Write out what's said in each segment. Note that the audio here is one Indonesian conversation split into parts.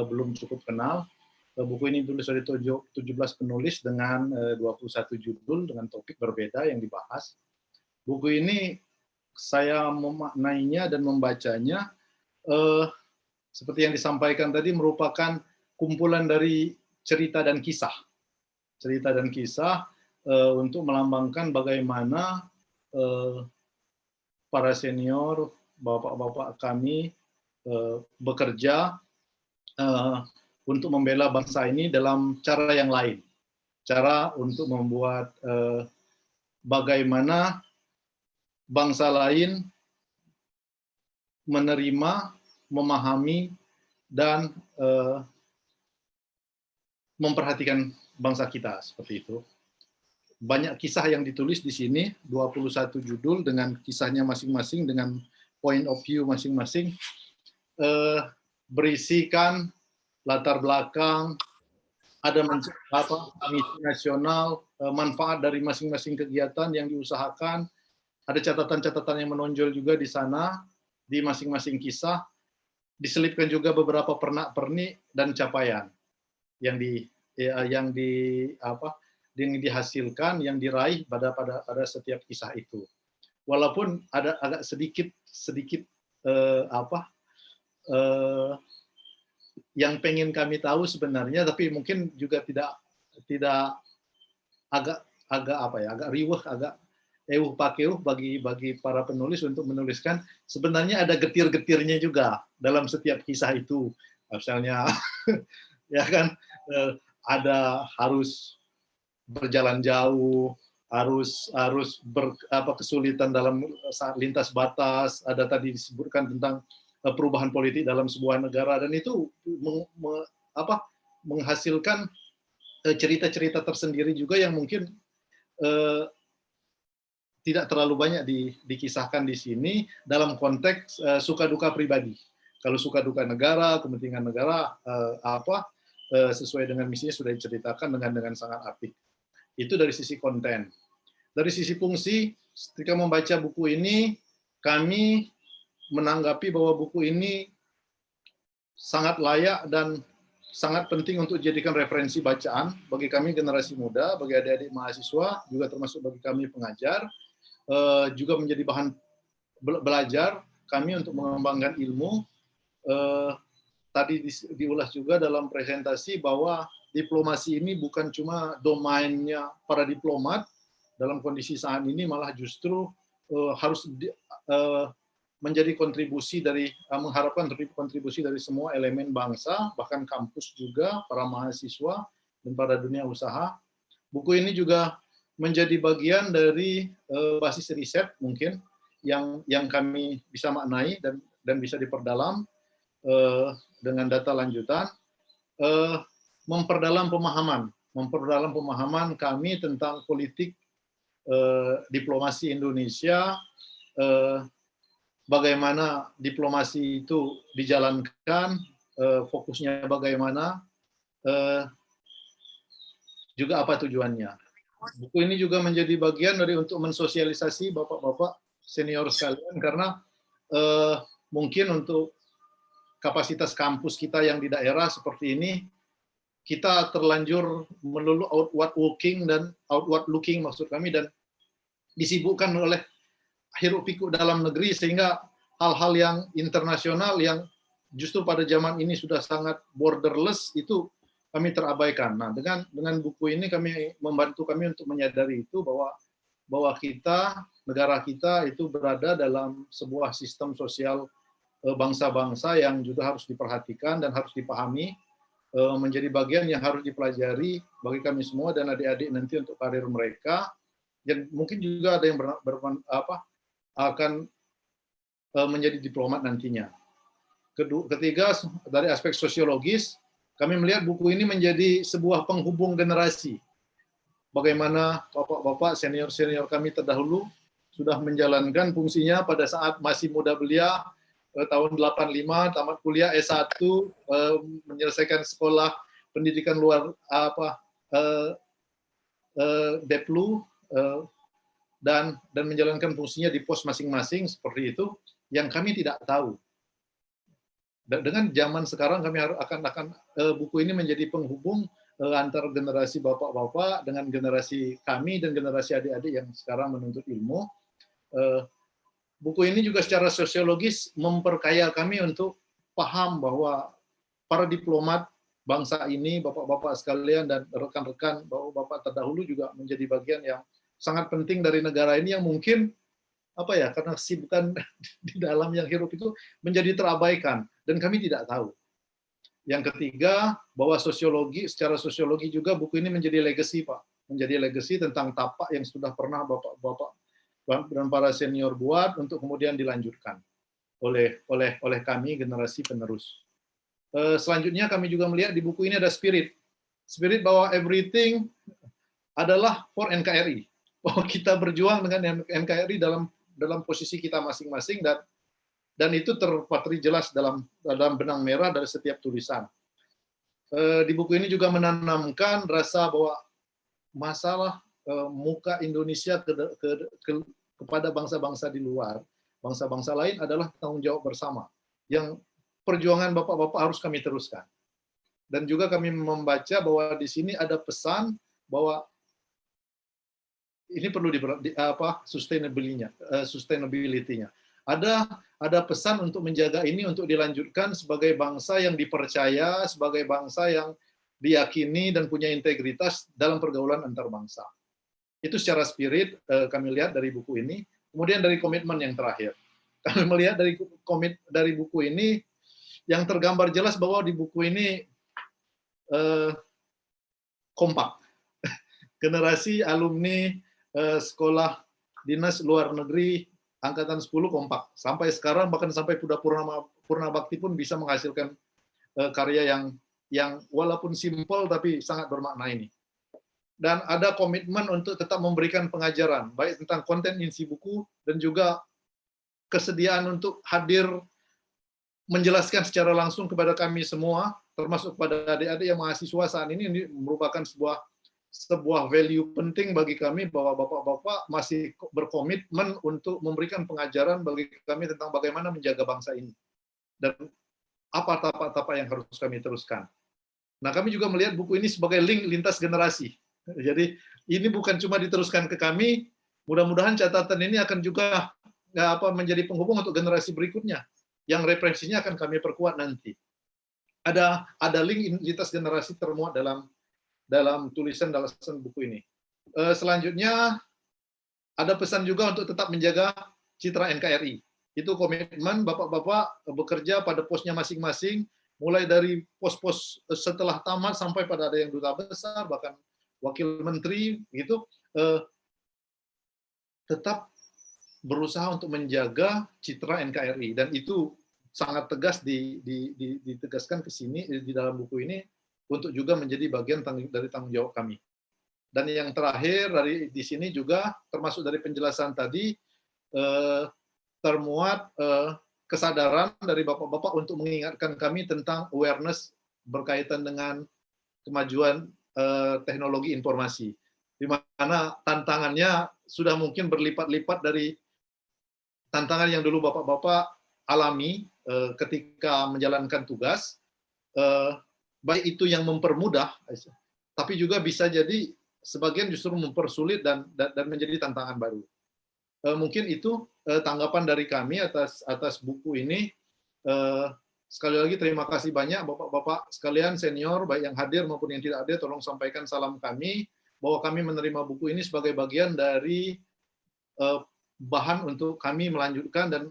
belum cukup kenal. Buku ini ditulis oleh 17 penulis dengan 21 judul dengan topik berbeda yang dibahas. Buku ini saya memaknainya dan membacanya seperti yang disampaikan tadi merupakan kumpulan dari cerita dan kisah. Cerita dan kisah untuk melambangkan bagaimana para senior, bapak-bapak kami bekerja untuk membela bangsa ini dalam cara yang lain. Cara untuk membuat bagaimana bangsa lain menerima, memahami, dan memperhatikan bangsa kita, seperti itu. Banyak kisah yang ditulis di sini, 21 judul dengan kisahnya masing-masing, dengan point of view masing-masing, berisikan latar belakang, ada misi nasional, manfaat dari masing-masing kegiatan yang diusahakan, ada catatan-catatan yang menonjol juga di sana, di masing-masing kisah, diselipkan juga beberapa pernak-pernik dan capaian yang dihasilkan, yang diraih pada setiap kisah itu. Walaupun ada agak sedikit yang pengen kami tahu sebenarnya, tapi mungkin juga tidak agak riweh, agak pakeuh bagi para penulis untuk menuliskan. Sebenarnya ada getir-getirnya juga dalam setiap kisah itu. Misalnya ya kan, ada harus berjalan jauh, harus kesulitan dalam saat lintas batas, ada tadi disebutkan tentang perubahan politik dalam sebuah negara, dan itu menghasilkan cerita-cerita tersendiri juga yang mungkin tidak terlalu banyak dikisahkan di sini dalam konteks suka duka pribadi. Kalau suka duka negara, kepentingan negara, sesuai dengan misinya sudah diceritakan dengan sangat apik. Itu dari sisi konten. Dari sisi fungsi, ketika membaca buku ini, kami menanggapi bahwa buku ini sangat layak dan sangat penting untuk dijadikan referensi bacaan bagi kami generasi muda, bagi adik-adik mahasiswa, juga termasuk bagi kami pengajar, juga menjadi bahan belajar kami untuk mengembangkan ilmu. Tadi diulas juga dalam presentasi bahwa diplomasi ini bukan cuma domainnya para diplomat, dalam kondisi saat ini malah justru harus menjadi kontribusi dari, mengharapkan kontribusi dari semua elemen bangsa, bahkan kampus juga, para mahasiswa, dan para dunia usaha. Buku ini juga menjadi bagian dari basis riset mungkin, yang kami bisa maknai dan bisa diperdalam dengan data lanjutan, memperdalam pemahaman kami tentang politik diplomasi Indonesia, bagaimana diplomasi itu dijalankan, fokusnya bagaimana, juga apa tujuannya. Buku ini juga menjadi bagian dari untuk mensosialisasi bapak-bapak senior sekalian, karena mungkin untuk kapasitas kampus kita yang di daerah seperti ini, kita terlanjur melulu outward looking maksud kami, dan disibukkan oleh hiruk pikuk dalam negeri, sehingga hal-hal yang internasional yang justru pada zaman ini sudah sangat borderless itu kami terabaikan. Nah, dengan buku ini kami membantu kami untuk menyadari itu, bahwa kita, negara kita itu berada dalam sebuah sistem sosial bangsa-bangsa yang juga harus diperhatikan dan harus dipahami, menjadi bagian yang harus dipelajari bagi kami semua dan adik-adik nanti untuk karir mereka, dan mungkin juga ada yang akan menjadi diplomat nantinya. Ketiga, dari aspek sosiologis, kami melihat buku ini menjadi sebuah penghubung generasi. Bagaimana bapak-bapak senior-senior kami terdahulu sudah menjalankan fungsinya pada saat masih muda belia, tahun 85, tamat kuliah S1, menyelesaikan sekolah pendidikan luar Deplu, dan menjalankan fungsinya di pos masing-masing seperti itu, yang kami tidak tahu. Dengan zaman sekarang kami akan buku ini menjadi penghubung antar generasi bapak-bapak dengan generasi kami dan generasi adik-adik yang sekarang menuntut ilmu. Buku ini juga secara sosiologis memperkaya kami untuk paham bahwa para diplomat bangsa ini, bapak-bapak sekalian dan rekan-rekan bapak-bapak terdahulu juga menjadi bagian yang sangat penting dari negara ini yang mungkin karena kesibukan di dalam yang hirup itu menjadi terabaikan dan kami tidak tahu. Yang ketiga, bahwa secara sosiologi juga buku ini menjadi legacy, Pak. Menjadi legacy tentang tapak yang sudah pernah bapak-bapak dan para senior buat untuk kemudian dilanjutkan oleh kami generasi penerus. Selanjutnya kami juga melihat di buku ini ada spirit bahwa everything adalah for NKRI, bahwa kita berjuang dengan NKRI dalam posisi kita masing-masing dan itu terpatri jelas dalam benang merah dari setiap tulisan. Di buku ini juga menanamkan rasa bahwa masalah muka Indonesia kepada bangsa-bangsa di luar, bangsa-bangsa lain adalah tanggung jawab bersama yang perjuangan bapak-bapak harus kami teruskan. Dan juga kami membaca bahwa di sini ada pesan bahwa ini perlu sustainability-nya. Ada pesan untuk menjaga ini untuk dilanjutkan sebagai bangsa yang dipercaya, sebagai bangsa yang diyakini dan punya integritas dalam pergaulan antar bangsa. Itu secara spirit kami lihat dari buku ini. Kemudian dari komitmen yang terakhir, kami melihat dari buku ini yang tergambar jelas bahwa di buku ini kompak. Generasi alumni sekolah dinas luar negeri angkatan 10 kompak. Sampai sekarang bahkan sampai Purna Bakti pun bisa menghasilkan karya yang walaupun simpel tapi sangat bermakna ini. Dan ada komitmen untuk tetap memberikan pengajaran baik tentang konten isi buku dan juga kesediaan untuk hadir menjelaskan secara langsung kepada kami semua, termasuk kepada adik-adik yang mahasiswa saat ini merupakan sebuah value penting bagi kami bahwa bapak-bapak masih berkomitmen untuk memberikan pengajaran bagi kami tentang bagaimana menjaga bangsa ini dan apa tapak-tapak yang harus kami teruskan. Nah, kami juga melihat buku ini sebagai link lintas generasi. Jadi ini bukan cuma diteruskan ke kami, mudah-mudahan catatan ini akan juga menjadi penghubung untuk generasi berikutnya yang referensinya akan kami perkuat nanti. Ada link lintas generasi termuat dalam tulisan buku ini. Selanjutnya ada pesan juga untuk tetap menjaga citra NKRI. Itu komitmen bapak-bapak bekerja pada posnya masing-masing, mulai dari pos-pos setelah tamat sampai pada ada yang duta besar, bahkan wakil menteri, gitu, tetap berusaha untuk menjaga citra NKRI. Dan itu sangat tegas ditegaskan ke sini di dalam buku ini untuk juga menjadi bagian dari tanggung jawab kami. Dan yang terakhir di sini juga termasuk dari penjelasan tadi termuat kesadaran dari bapak-bapak untuk mengingatkan kami tentang awareness berkaitan dengan kemajuan teknologi informasi, di mana tantangannya sudah mungkin berlipat-lipat dari tantangan yang dulu bapak-bapak alami ketika menjalankan tugas, baik itu yang mempermudah, tapi juga bisa jadi sebagian justru mempersulit dan menjadi tantangan baru. Mungkin itu tanggapan dari kami atas buku ini. Sekali lagi terima kasih banyak bapak-bapak sekalian senior, baik yang hadir maupun yang tidak hadir, tolong sampaikan salam kami bahwa kami menerima buku ini sebagai bagian dari bahan untuk kami melanjutkan dan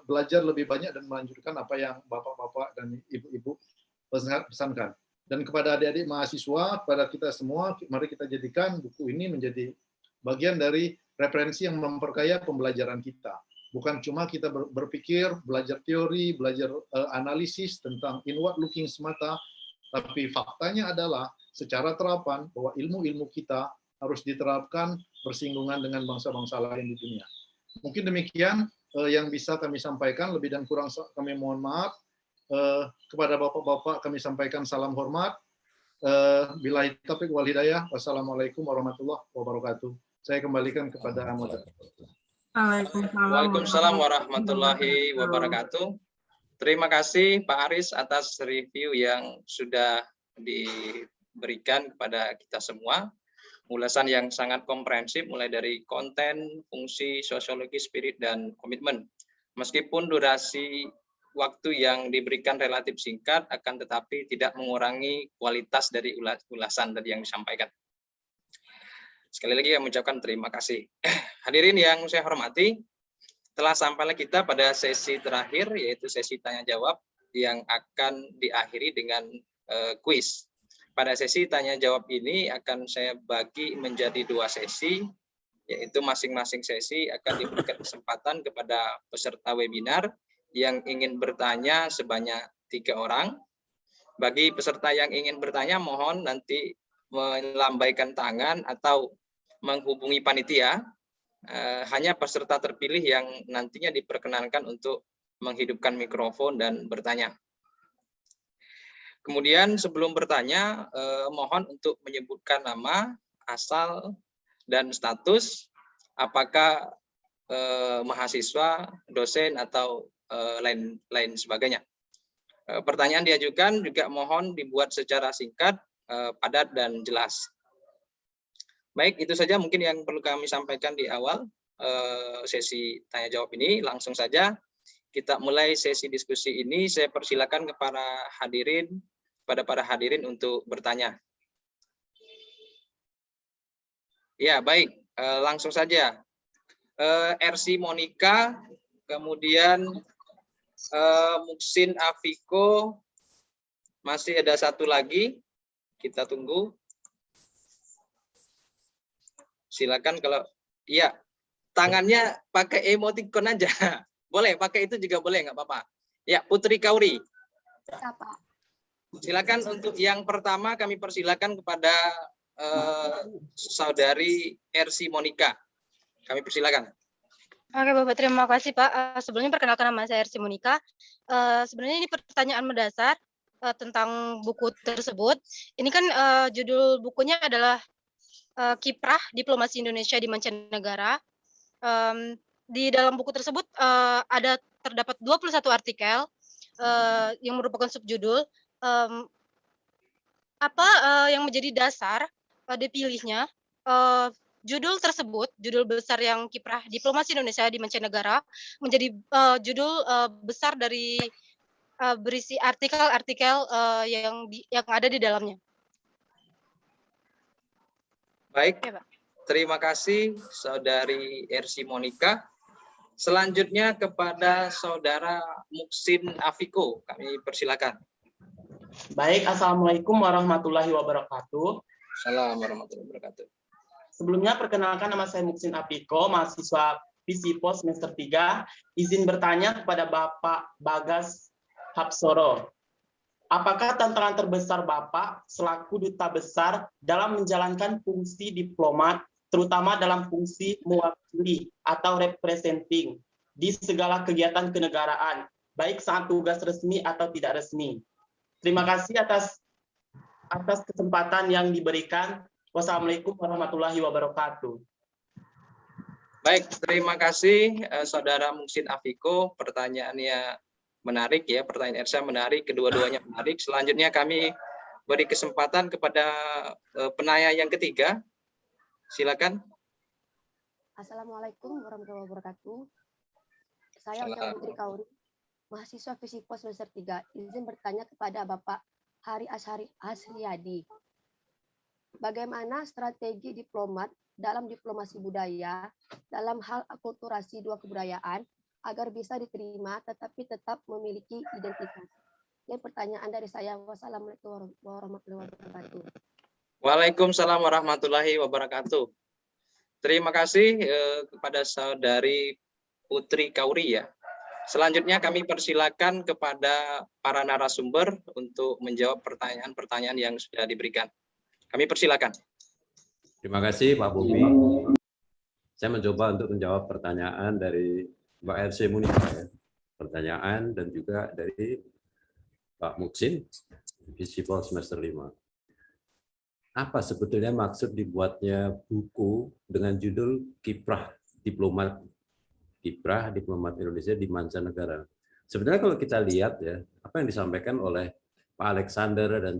belajar lebih banyak dan melanjutkan apa yang bapak-bapak dan ibu-ibu pesankan. Dan kepada adik-adik mahasiswa, kepada kita semua, mari kita jadikan buku ini menjadi bagian dari referensi yang memperkaya pembelajaran kita. Bukan cuma kita berpikir, belajar teori, belajar analisis tentang inward looking semata, tapi faktanya adalah secara terapan bahwa ilmu-ilmu kita harus diterapkan bersinggungan dengan bangsa-bangsa lain di dunia. Mungkin demikian yang bisa kami sampaikan, lebih dan kurang kami mohon maaf. Kepada bapak-bapak kami sampaikan salam hormat. Billahi taufiq wal hidayah. Wassalamualaikum warahmatullahi wabarakatuh. Saya kembalikan kepada moderator. Waalaikumsalam warahmatullahi wabarakatuh. Terima kasih Pak Aris atas review yang sudah diberikan kepada kita semua. Ulasan yang sangat komprehensif mulai dari konten, fungsi, sosiologi, spirit, dan komitmen. Meskipun durasi waktu yang diberikan relatif singkat, akan tetapi tidak mengurangi kualitas dari ulasan tadi yang disampaikan. Sekali lagi saya mengucapkan terima kasih. Hadirin yang saya hormati, telah sampailah kita pada sesi terakhir, yaitu sesi tanya-jawab yang akan diakhiri dengan kuis. Pada sesi tanya-jawab ini akan saya bagi menjadi 2 sesi, yaitu masing-masing sesi akan diberikan kesempatan kepada peserta webinar yang ingin bertanya sebanyak 3 orang. Bagi peserta yang ingin bertanya, mohon nanti melambaikan tangan atau menghubungi panitia. Hanya peserta terpilih yang nantinya diperkenankan untuk menghidupkan mikrofon dan bertanya. Kemudian sebelum bertanya, mohon untuk menyebutkan nama, asal, dan status, apakah mahasiswa, dosen, atau lain sebagainya. Pertanyaan diajukan juga mohon dibuat secara singkat, padat, dan jelas. Baik, itu saja mungkin yang perlu kami sampaikan di awal sesi tanya-jawab ini. Langsung saja kita mulai sesi diskusi ini. Saya persilakan kepada para hadirin untuk bertanya. Ya, baik. Langsung saja. RC Monica, kemudian Muksin Afiko, masih ada satu lagi. Kita tunggu. Silakan kalau iya, tangannya pakai emoticon aja. Boleh, pakai itu juga boleh, nggak apa-apa. Ya, Putri Kauri. Silakan untuk yang pertama kami persilakan kepada saudari RC Monica. Kami persilakan. Oke Bapak, terima kasih Pak. Sebelumnya perkenalkan nama saya RC Monica. Sebenarnya ini pertanyaan mendasar tentang buku tersebut. Ini kan judul bukunya adalah Kiprah Diplomasi Indonesia di Mancanegara. Di dalam buku tersebut terdapat 21 artikel yang merupakan subjudul. Apa yang menjadi dasar dipilihnya judul tersebut, judul besar yang Kiprah Diplomasi Indonesia di Mancanegara, menjadi judul besar dari berisi artikel-artikel yang ada di dalamnya. Baik, terima kasih Saudari RC Monica. Selanjutnya kepada Saudara Muksin Afiko, kami persilakan. Baik, Assalamualaikum warahmatullahi wabarakatuh. Assalamualaikum warahmatullahi wabarakatuh. Sebelumnya perkenalkan nama saya Muksin Afiko, mahasiswa PSIPO semester 3. Izin bertanya kepada Bapak Bagas Hapsoro. Apakah tantangan terbesar Bapak selaku duta besar dalam menjalankan fungsi diplomat, terutama dalam fungsi mewakili atau representing di segala kegiatan kenegaraan, baik saat tugas resmi atau tidak resmi? Terima kasih atas kesempatan yang diberikan. Wassalamualaikum warahmatullahi wabarakatuh. Baik, terima kasih Saudara Muksin Afiko. Pertanyaannya menarik ya, pertanyaan Ersa menarik, kedua-duanya menarik. Selanjutnya kami beri kesempatan kepada penanya yang ketiga. Silakan. Assalamualaikum warahmatullahi wabarakatuh. Saya Putri Kauri, mahasiswa FISIPO semester 3. Izin bertanya kepada Bapak Hari Asriyadi. Bagaimana strategi diplomat dalam diplomasi budaya dalam hal akulturasi dua kebudayaan agar bisa diterima tetapi tetap memiliki identitas? Ini pertanyaan dari saya. Wassalamualaikum warahmatullahi wabarakatuh. Waalaikumsalam warahmatullahi wabarakatuh. Terima kasih kepada Saudari Putri Kauri ya. Selanjutnya kami persilakan kepada para narasumber untuk menjawab pertanyaan-pertanyaan yang sudah diberikan. Kami persilakan. Terima kasih Pak Bobi. Saya mencoba untuk menjawab pertanyaan dari Mbak RC Monica, ya. Pertanyaan dan juga dari Pak Muksin, FISIPO semester 5. Apa sebetulnya maksud dibuatnya buku dengan judul Kiprah Diplomat Indonesia di Mancanegara? Sebenarnya kalau kita lihat ya, apa yang disampaikan oleh Pak Alexander dan